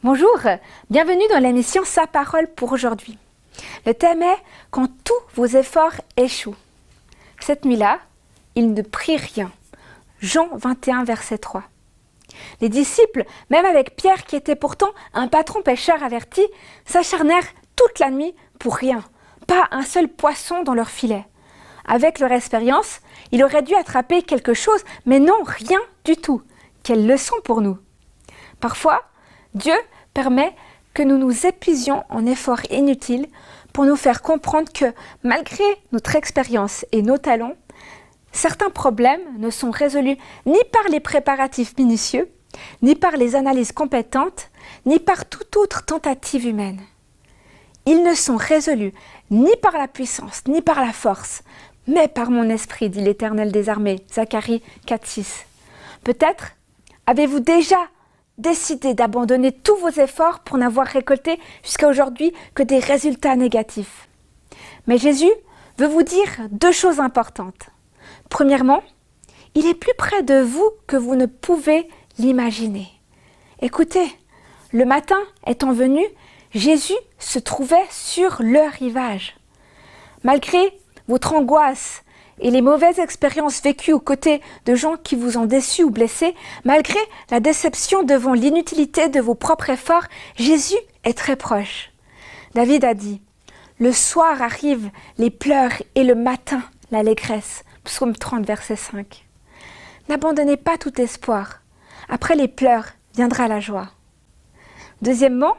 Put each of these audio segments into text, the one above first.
Bonjour, bienvenue dans l'émission Sa parole pour aujourd'hui. Le thème est « Quand tous vos efforts échouent ». Cette nuit-là, ils ne prient rien. Jean 21, verset 3. Les disciples, même avec Pierre qui était pourtant un patron pêcheur averti, s'acharnèrent toute la nuit pour rien. Pas un seul poisson dans leur filet. Avec leur expérience, ils auraient dû attraper quelque chose, mais non, rien du tout. Quelle leçon pour nous! Parfois, Dieu permet que nous nous épuisions en efforts inutiles pour nous faire comprendre que, malgré notre expérience et nos talents, certains problèmes ne sont résolus ni par les préparatifs minutieux, ni par les analyses compétentes, ni par toute autre tentative humaine. Ils ne sont résolus ni par la puissance, ni par la force, mais par mon esprit, dit l'Éternel des armées, Zacharie 4,6. Peut-être avez-vous déjà décidé d'abandonner tous vos efforts pour n'avoir récolté jusqu'à aujourd'hui que des résultats négatifs. Mais Jésus veut vous dire deux choses importantes. Premièrement, il est plus près de vous que vous ne pouvez l'imaginer. Écoutez, le matin étant venu, Jésus se trouvait sur le rivage. Malgré votre angoisse et les mauvaises expériences vécues aux côtés de gens qui vous ont déçus ou blessés, malgré la déception devant l'inutilité de vos propres efforts, Jésus est très proche. David a dit « Le soir arrivent les pleurs et le matin l'allégresse ». Psaume 30, verset 5. N'abandonnez pas tout espoir. Après les pleurs viendra la joie. Deuxièmement,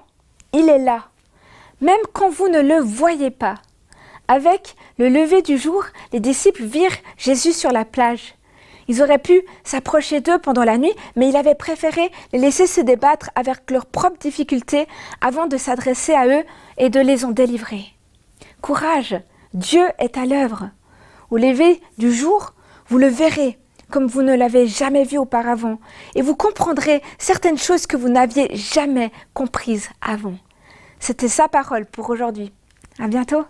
il est là, même quand vous ne le voyez pas. Avec le lever du jour, les disciples virent Jésus sur la plage. Ils auraient pu s'approcher d'eux pendant la nuit, mais il avait préféré les laisser se débattre avec leurs propres difficultés avant de s'adresser à eux et de les en délivrer. Courage, Dieu est à l'œuvre. Au lever du jour, vous le verrez comme vous ne l'avez jamais vu auparavant et vous comprendrez certaines choses que vous n'aviez jamais comprises avant. C'était sa parole pour aujourd'hui. À bientôt.